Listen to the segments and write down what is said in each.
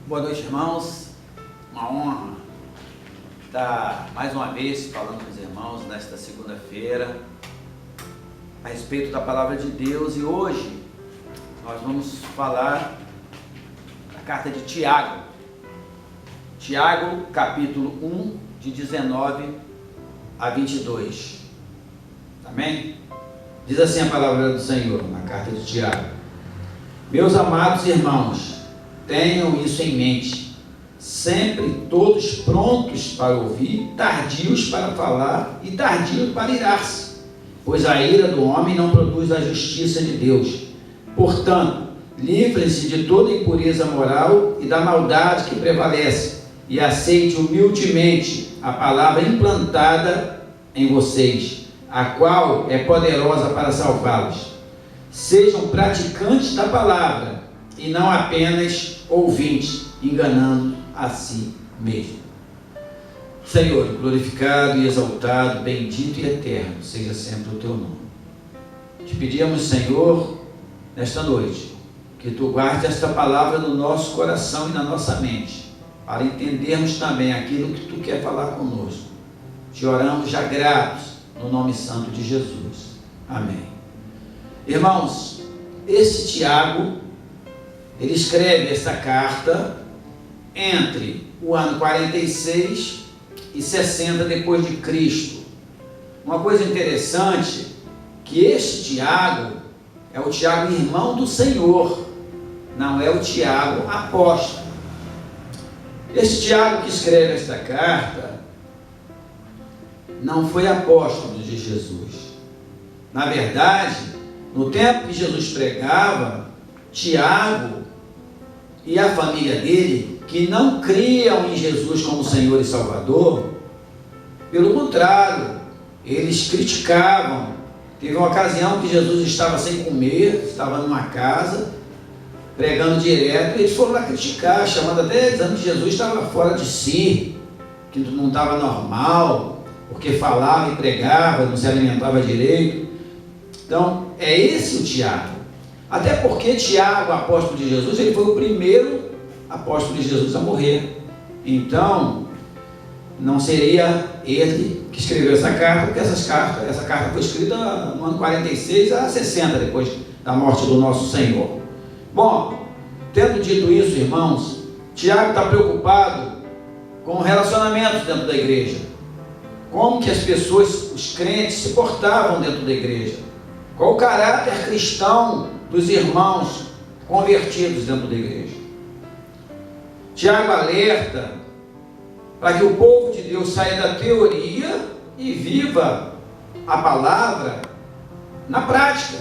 Boa noite, irmãos. Uma honra estar mais uma vez falando com os irmãos nesta segunda-feira a respeito da palavra de Deus. E hoje nós vamos falar da carta de Tiago. Tiago, capítulo 1, de 19 a 22. Amém? Diz assim a palavra do Senhor na carta de Tiago: Meus amados irmãos, tenham isso em mente, sempre todos prontos para ouvir, tardios para falar e tardios para irar-se, pois a ira do homem não produz a justiça de Deus. Portanto, livrem-se de toda impureza moral e da maldade que prevalece, e aceite humildemente a palavra implantada em vocês, a qual é poderosa para salvá-los. Sejam praticantes da palavra e não apenas ouvintes, enganando a si mesmo. Senhor, glorificado e exaltado, bendito e eterno seja sempre o teu nome. Te pedimos, Senhor, nesta noite, que tu guardes esta palavra no nosso coração e na nossa mente, para entendermos também aquilo que tu quer falar conosco. Te oramos já gratos, no nome santo de Jesus. Amém. Irmãos, esse Tiago, ele escreve essa carta entre o ano 46 e 60 depois de Cristo. Uma coisa interessante, que este Tiago é o Tiago irmão do Senhor, não é o Tiago apóstolo. Este Tiago que escreve esta carta não foi apóstolo de Jesus. Na verdade, no tempo que Jesus pregava, Tiago e a família dele, que não criam em Jesus como Senhor e Salvador, pelo contrário, eles criticavam. Teve uma ocasião que Jesus estava sem comer, estava numa casa, pregando direto, e eles foram lá criticar, chamando até, dizendo que Jesus estava fora de si, que não estava normal, porque falava e pregava, não se alimentava direito. Então, é esse o Tiago. Até porque Tiago, apóstolo de Jesus, ele foi o primeiro apóstolo de Jesus a morrer. Então, não seria ele que escreveu essa carta, porque essa carta foi escrita no ano 46 a 60, depois da morte do nosso Senhor. Bom, tendo dito isso, irmãos, Tiago está preocupado com relacionamentos dentro da igreja. Como que as pessoas, os crentes, se portavam dentro da igreja. Qual o caráter cristão dos irmãos convertidos dentro da igreja. Tiago alerta para que o povo de Deus saia da teoria e viva a palavra na prática.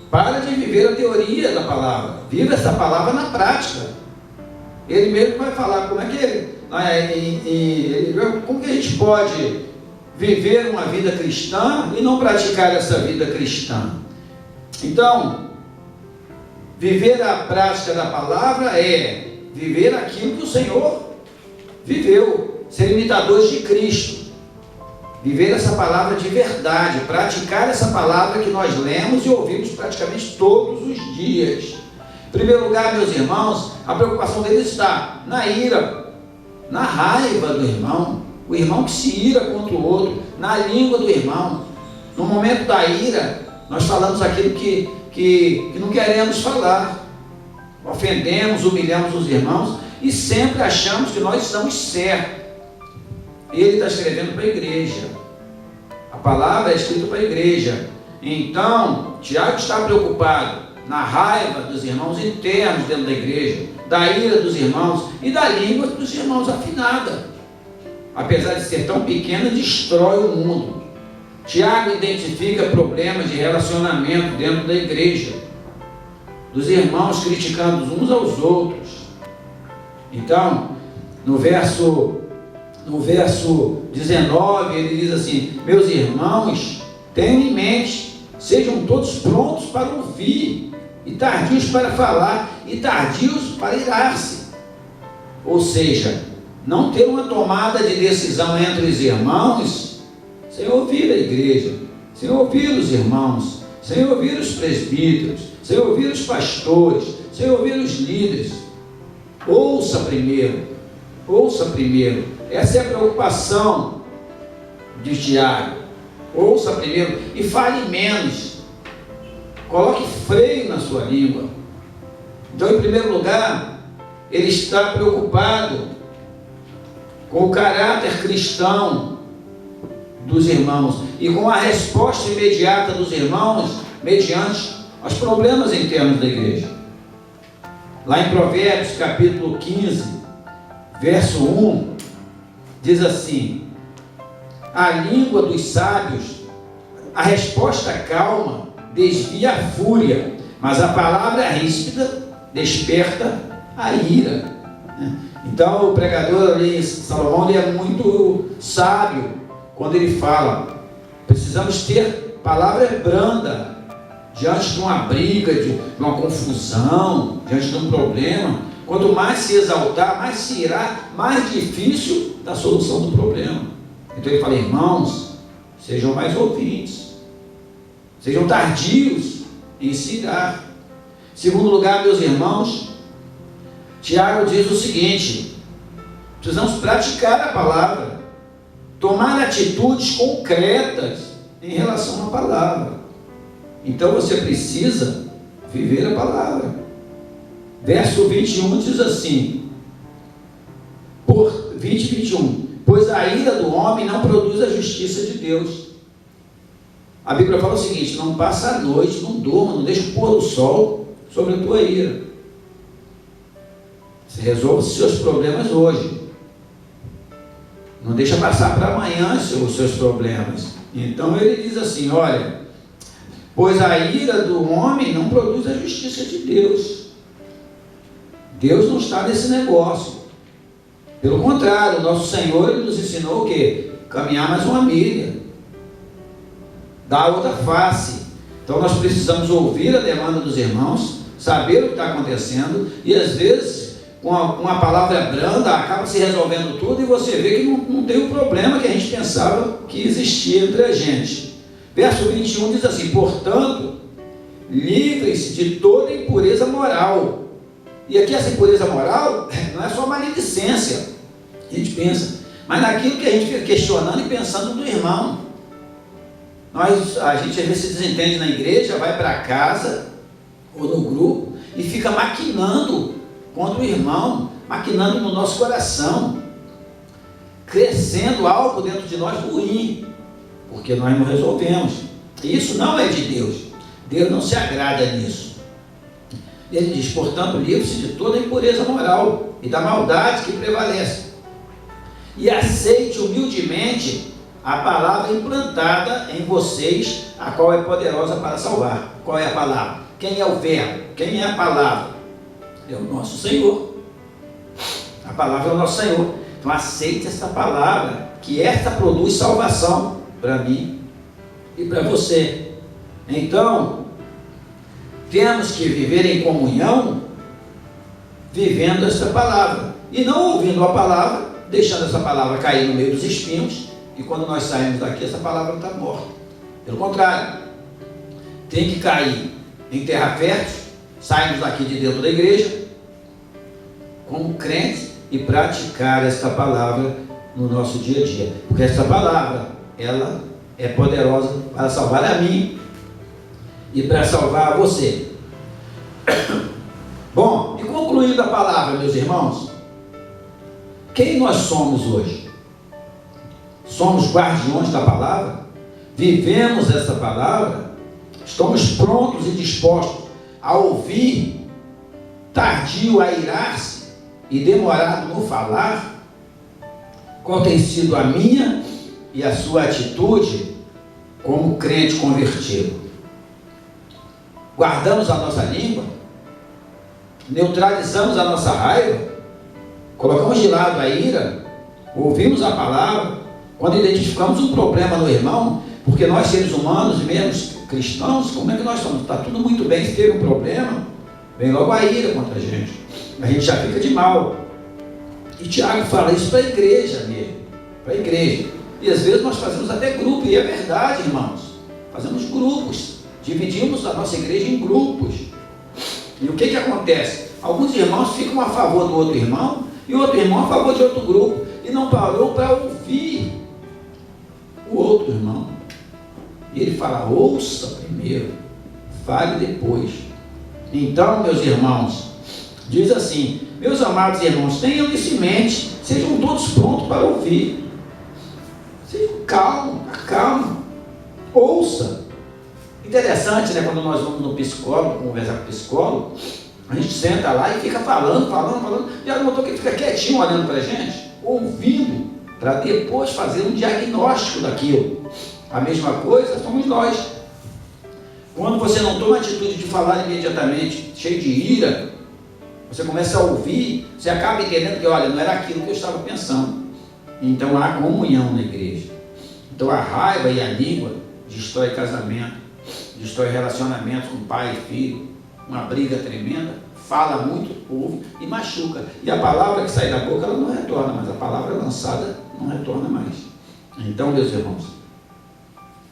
Para de viver a teoria da palavra, viva essa palavra na prática. Ele mesmo vai falar como como que a gente pode viver uma vida cristã e não praticar essa vida cristã. Então, viver a prática da palavra é viver aquilo que o Senhor viveu, ser imitadores de Cristo, viver essa palavra de verdade, praticar essa palavra que nós lemos e ouvimos praticamente todos os dias. Em primeiro lugar, meus irmãos, a preocupação deles está na ira, na raiva do irmão, o irmão que se ira contra o outro, na língua do irmão. No momento da ira, nós falamos aquilo que não queremos falar, ofendemos, humilhamos os irmãos e sempre achamos que nós estamos certos. Ele está escrevendo para a igreja, a palavra é escrita para a igreja. Então, Tiago está preocupado na raiva dos irmãos internos dentro da igreja, da ira dos irmãos e da língua dos irmãos afinada. Apesar de ser tão pequena, destrói o mundo. Tiago identifica problemas de relacionamento dentro da igreja, dos irmãos criticando uns aos outros. Então, no verso 19, ele diz assim: Meus irmãos, tenham em mente, sejam todos prontos para ouvir, e tardios para falar, e tardios para irar-se. Ou seja, não ter uma tomada de decisão entre os irmãos sem ouvir a igreja, sem ouvir os irmãos, sem ouvir os presbíteros, sem ouvir os pastores, sem ouvir os líderes. Ouça primeiro. Ouça primeiro. Essa é a preocupação de Tiago. Ouça primeiro e fale menos. Coloque freio na sua língua. Então, em primeiro lugar, ele está preocupado com o caráter cristão dos irmãos e com a resposta imediata dos irmãos mediante os problemas internos da igreja. Lá em Provérbios capítulo 15, verso 1, diz assim: a língua dos sábios, a resposta calma desvia a fúria, mas a palavra ríspida desperta a ira. Então o pregador ali, Salomão, ele é muito sábio quando ele fala: precisamos ter palavra branda diante de uma briga, de uma confusão, diante de um problema. Quanto mais se exaltar, mais se irá, mais difícil da solução do problema. Então ele fala: irmãos, sejam mais ouvintes, sejam tardios em se irar. Segundo lugar, meus irmãos, Tiago diz o seguinte: precisamos praticar a palavra, tomar atitudes concretas em relação à palavra. Então você precisa viver a palavra. Verso 21 diz assim, 21, pois a ira do homem não produz a justiça de Deus. A Bíblia fala o seguinte: não passa a noite, não durma, não deixa o pôr do sol sobre a tua ira. Você resolve os seus problemas hoje. Não deixa passar para amanhã os seus problemas. Então ele diz assim: olha, pois a ira do homem não produz a justiça de Deus. Deus não está nesse negócio. Pelo contrário, o nosso Senhor, ele nos ensinou o quê? Caminhar mais uma milha, dar a outra face. Então nós precisamos ouvir a demanda dos irmãos, saber o que está acontecendo, e às vezes com uma palavra branda acaba se resolvendo tudo, e você vê que não tem o problema que a gente pensava que existia entre a gente. Verso 21 diz assim: portanto, livrem-se de toda impureza moral. E aqui essa impureza moral não é só maledicência, a gente pensa, mas naquilo que a gente fica questionando e pensando do irmão. A gente às vezes se desentende na igreja, vai para casa ou no grupo e fica maquinando contra o irmão, maquinando no nosso coração, crescendo algo dentro de nós ruim, porque nós não resolvemos. Isso não é de Deus. Deus não se agrada nisso. Ele diz: portanto, livre-se de toda impureza moral e da maldade que prevalece, e aceite humildemente a palavra implantada em vocês, a qual é poderosa para salvar. Qual é a palavra? Quem é o verbo? Quem é a palavra? É o nosso Senhor. A palavra é o nosso Senhor. Então aceite essa palavra, que esta produz salvação para mim e para você. Então temos que viver em comunhão, vivendo essa palavra, e não ouvindo a palavra, deixando essa palavra cair no meio dos espinhos, e quando nós saímos daqui, essa palavra está morta. Pelo contrário, tem que cair em terra fértil, sairmos daqui de dentro da igreja, como crentes, e praticar esta palavra no nosso dia a dia, porque essa palavra, ela é poderosa para salvar a mim e para salvar a você. Bom, e concluindo a palavra, meus irmãos, quem nós somos hoje? Somos guardiões da palavra? Vivemos essa palavra? Estamos prontos e dispostos a ouvir, tardio a irar-se e demorado no falar? Qual tem sido a minha e a sua atitude como crente convertido? Guardamos a nossa língua? Neutralizamos a nossa raiva? Colocamos de lado a ira? Ouvimos a palavra? Quando identificamos um problema no irmão, porque nós seres humanos, mesmo cristãos, como é que nós somos? Está tudo muito bem, se teve um problema, vem logo a ira contra a gente já fica de mal. E Tiago fala isso para a igreja mesmo, para a igreja. E às vezes nós fazemos até grupo, e é verdade, irmãos, fazemos grupos, dividimos a nossa igreja em grupos. E o que acontece? Alguns irmãos ficam a favor do outro irmão e outro irmão a favor de outro grupo e não parou para ouvir o outro irmão. E ele fala: ouça primeiro, fale depois. Então, meus irmãos, diz assim: meus amados irmãos, tenham isso em mente, sejam todos prontos para ouvir. Sejam calmo, ouça. Interessante, né? Quando nós vamos no psicólogo, conversar com o psicólogo, a gente senta lá e fica falando. Já notou que ele fica quietinho olhando para a gente, ouvindo, para depois fazer um diagnóstico daquilo. A mesma coisa somos nós. Quando você não toma a atitude de falar imediatamente, cheio de ira, você começa a ouvir, você acaba entendendo que, olha, não era aquilo que eu estava pensando. Então há comunhão na igreja. Então a raiva e a língua destrói casamento, destrói relacionamento com pai e filho, uma briga tremenda, fala muito, ouve e machuca. E a palavra que sai da boca, ela não retorna, mas a palavra lançada não retorna mais. Então, meus irmãos,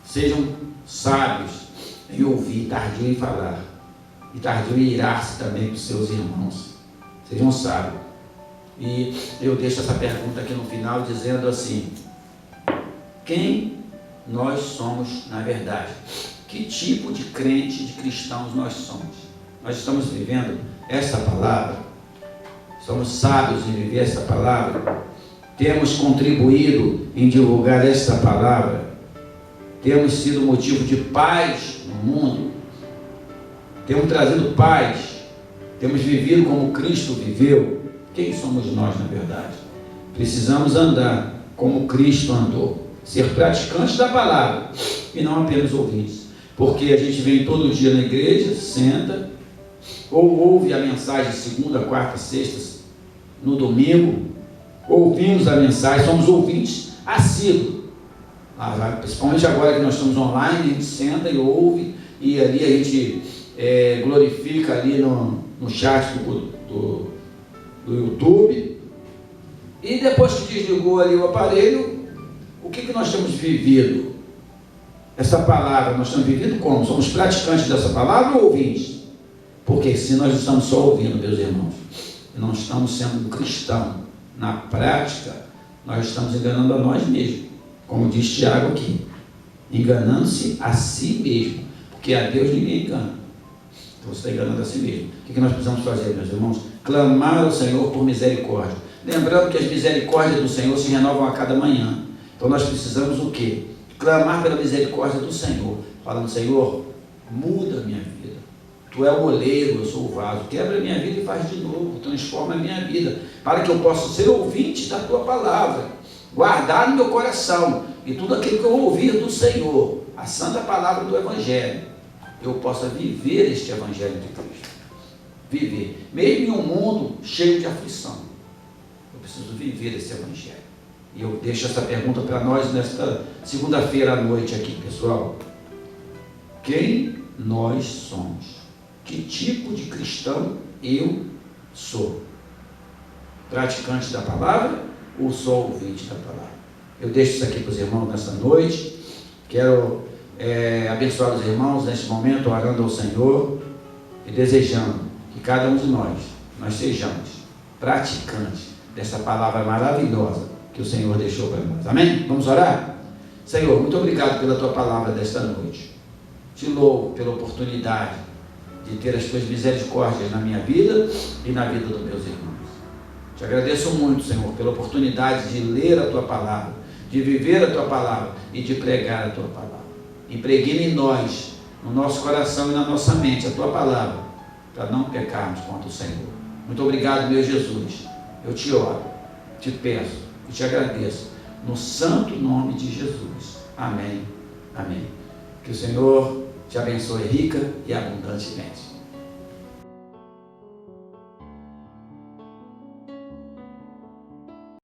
sejam sábios em ouvir, tardio em falar, e tardio em irar-se também com seus irmãos. Sejam sábios. E eu deixo essa pergunta aqui no final, dizendo assim: quem nós somos na verdade? Que tipo de crente, de cristãos nós somos? Nós estamos vivendo essa palavra? Somos sábios em viver essa palavra? Temos contribuído em divulgar essa palavra? Temos sido motivo de paz no mundo? Temos trazido paz? Temos vivido como Cristo viveu? Quem somos nós na verdade? Precisamos andar como Cristo andou, ser praticantes da palavra e não apenas ouvintes, porque a gente vem todo dia na igreja, senta, ou ouve a mensagem segunda, quarta, sexta, no domingo, ouvimos a mensagem, somos ouvintes assíduos, principalmente agora que nós estamos online, a gente senta e ouve, e ali a gente glorifica ali no chat do YouTube, e depois que desligou ali o aparelho, o que nós temos vivido? Essa palavra, nós estamos vivendo como? Somos praticantes dessa palavra ou ouvintes? Porque se nós estamos só ouvindo, meus irmãos, e não estamos sendo um cristão na prática, nós estamos enganando a nós mesmos, como diz Tiago aqui, enganando-se a si mesmo, porque a Deus ninguém engana. Então você está enganando a si mesmo. O que nós precisamos fazer, meus irmãos? Clamar ao Senhor por misericórdia. Lembrando que as misericórdias do Senhor se renovam a cada manhã. Então nós precisamos o quê? Clamar pela misericórdia do Senhor, falando: Senhor, muda a minha vida. Tu é o oleiro, eu sou o vaso. Quebra a minha vida e faz de novo. Transforma a minha vida, para que eu possa ser ouvinte da tua palavra, guardar no meu coração, e tudo aquilo que eu ouvir do Senhor, a santa palavra do Evangelho, eu possa viver este Evangelho de Cristo. Viver, mesmo em um mundo cheio de aflição, eu preciso viver esse Evangelho. E eu deixo essa pergunta para nós nesta segunda-feira à noite aqui, pessoal. Quem nós somos? Que tipo de cristão eu sou? Praticante da palavra ou sou ouvinte da palavra? Eu deixo isso aqui para os irmãos nessa noite. Quero abençoar os irmãos neste momento, orando ao Senhor e desejando que cada um de nós sejamos praticantes dessa palavra maravilhosa que o Senhor deixou para nós. Amém? Vamos orar? Senhor, muito obrigado pela tua palavra desta noite. Te louvo pela oportunidade de ter as tuas misericórdias na minha vida e na vida dos meus irmãos. Te agradeço muito, Senhor, pela oportunidade de ler a tua palavra, de viver a tua palavra e de pregar a tua palavra. Impregna em nós, no nosso coração e na nossa mente, a tua palavra, para não pecarmos contra o Senhor. Muito obrigado, meu Jesus. Eu te oro, te peço e te agradeço, no santo nome de Jesus. Amém. Amém. Que o Senhor te abençoe rica e abundantemente.